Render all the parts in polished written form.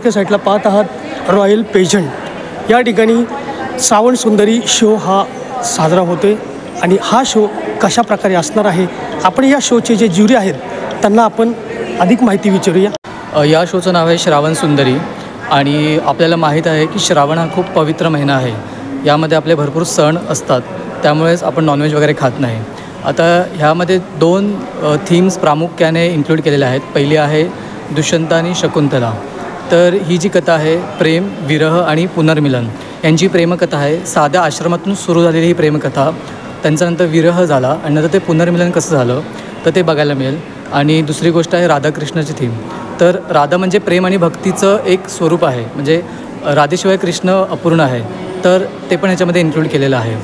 के साईडला पाहत आहात रॉयल पेजंट। या ठिकाणी श्रावण सुंदरी शो हा साजरा होतोय आणि हा शो कशा प्रकारे असणार आहे, आपण या शोचे जे ज्युरी आहेत त्यांना आपण अधिक माहिती विचारूया। या शोचं नाव आहे श्रावण सुंदरी आणि आपल्याला माहीत आहे की श्रावण हा खूप पवित्र महिना आहे। यामध्ये आपले भरपूर सण असतात, त्यामुळेच आपण नॉनव्हेज वगैरे खात नाही। आता ह्यामध्ये 2 थीम्स प्रामुख्याने इन्क्लूड केलेल्या आहेत। पहिली आहे दुष्यंत आणि शकुंतला। तर ही जी कथा आहे प्रेम, विरह आणि पुनर्मिलन यांची प्रेमकथा आहे। साध्या आश्रमातून सुरू झालेली ही प्रेमकथा, त्यांच्यानंतर विरह झाला आणि नंतर ते पुनर्मिलन कसं झालं तर ते बघायला मिळेल। आणि दुसरी गोष्ट आहे राधाकृष्णाची थीम। तर राधा म्हणजे प्रेम आणि भक्तीचं एक स्वरूप आहे, म्हणजे राधेशिवाय कृष्ण अपूर्ण आहे, तर ते पण ह्याच्यामध्ये इन्क्लूड केलेलं आहे।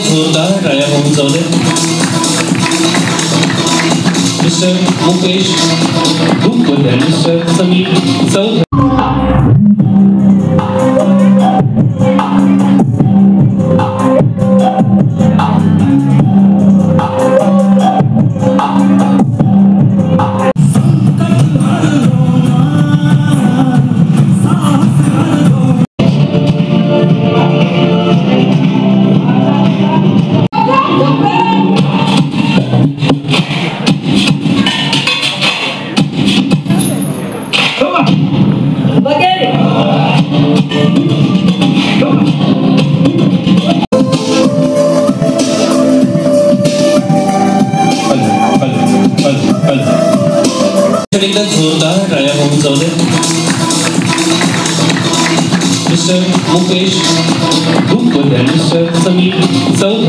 जोरदार टाळ्या होऊन जाऊ दे। Mister Mukesh Bhupvat, mister Samir Chaudhary. जोरदार टाळ्या होऊन जाऊ दे। Mister Mukesh Bhupvat, mister Samir Chaudhary.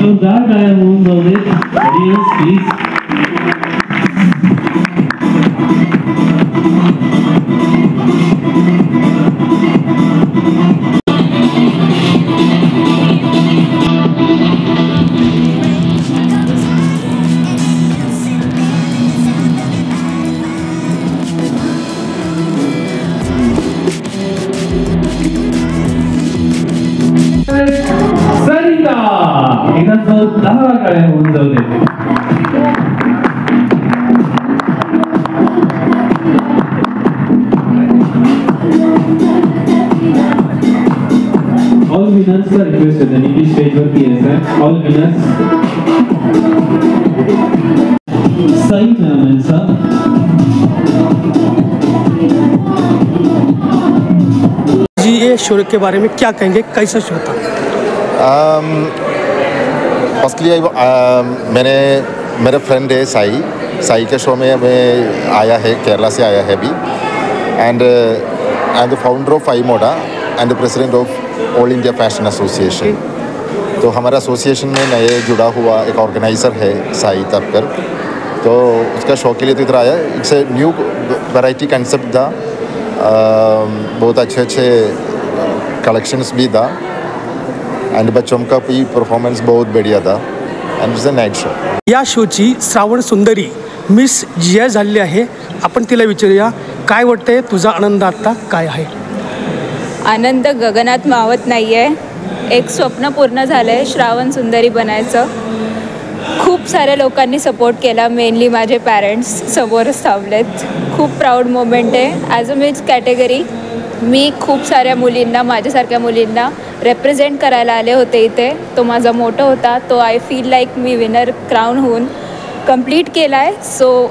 जोरदार टाळ्या होऊन जाऊ दे। Audience please. एकदा जोरदार टाळ्या होऊन जाऊ दे। ऑल विनर्स ला रिक्वेस्ट आहे त्यांनी की स्टेजवरती यायचं। ऑल विनर्स सई मॅम यांचा। जी ये शो के बारे में क्या कहेंगे, कैसा शो था? फर्स्टली मेरे फ्रेंड है साई के शो में मैं आया है, केरला से आया है अभी। And I am the founder of I Moda and the president of all India fashion association. तो हमारा एसोसिएशन में नए जुड़ा हुआ एक ऑर्गेनाइज़र है साई तबकर, तो उसका शो के लिए तो इधर आया। It's a new variety concept था, बहुत अच्छे कलेक्शंस भी था एंड बच्चों का भी परफॉर्मेंस बहुत बढ़िया था end it's a night show. या शोची श्रावण सुंदरी मिस जिया झालेली आहे, आपण तिला विचारूया काय वाटतंय, तुझा आनंद आता काय आहे? आनंद गगनात मावत नाही आहे। एक स्वप्न पूर्ण झालं आहे श्रावण सुंदरी बनायचं। खूप साऱ्या लोकांनी सपोर्ट केला, मेनली माझे पॅरेंट्स समोरच थांबलेत। खूप प्राऊड मोमेंट आहे। ॲज अ मिक्स कॅटेगरी मी खूप साऱ्या मुलींना, माझ्यासारख्या मुलींना रेप्रेझेंट करायला आले होते इथे। तो माझा मोटो होता, तो आय फील लाईक मी विनर क्राऊन होऊन कंप्लीट केला आहे। So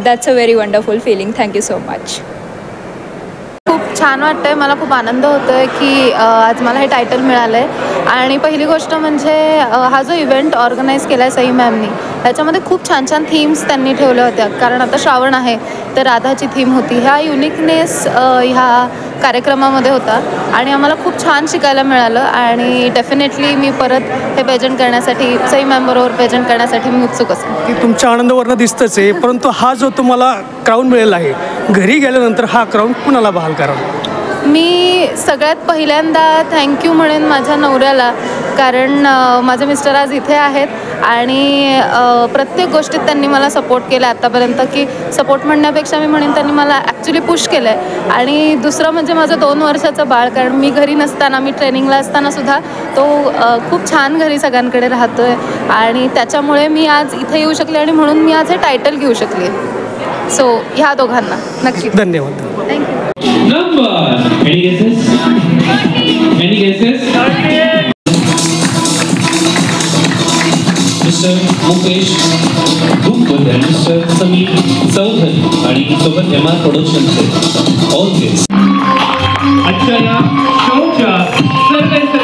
that's a very wonderful feeling. Thank you so much. खूप छान वाटतंय, मला खूप आनंद होतोय की आज मला हे टायटल मिळालं आहे। आणि पहिली गोष्ट म्हणजे हा जो इव्हेंट ऑर्गनाईज केला आहे सई मॅमनी, त्याच्यामध्ये खूप छान छान थीम्स त्यांनी ठेवल्या होत्या। कारण आता श्रावण आहे तर राधाची थीम होती। ह्या युनिकनेस ह्या कार्यक्रमामध्ये होता आणि आम्हाला खूप छान शिकायला मिळालं आणि डेफिनेटली मी परत हे पेजंट करण्यासाठी सई मॅमबरोबर पेजंट करण्यासाठी मी उत्सुक असेल. की तुमच्या आनंदावरनं दिसतंच आहे, परंतु हा जो तुम्हाला क्राऊन मिळालेला आहे, घरी गेल्यानंतर हा क्राऊन कुणाला बहाल करावा? मी सगळ्यात पहिल्यांदा थँक्यू म्हणेन माझ्या नवऱ्याला, कारण माझे मिस्टर आज इथे आहेत आणि प्रत्येक गोष्टीत त्यांनी मला सपोर्ट केला आत्तापर्यंत. की सपोर्ट म्हणण्यापेक्षा मी म्हणेन त्यांनी मला ॲक्च्युली पुश केलं आहे. आणि दुसरं म्हणजे माझं 2 वर्षाचं बाळ, कारण मी घरी नसताना, मी ट्रेनिंगला असतानासुद्धा तो खूप छान घरी सगळ्यांकडे राहतो आहे आणि त्याच्यामुळे मी आज इथे येऊ शकले आणि म्हणून मी आज हे टायटल घेऊ शकले. सो ह्या दोघांना नक्की धन्यवाद. Thank you. Number. Any guesses? Any guesses? Mr. Mukesh Dhupal and Mr. Sameer Chaudhary आणि सोबत MR प्रोडक्शनचे all guests. आजच्या या शोच्या सर्व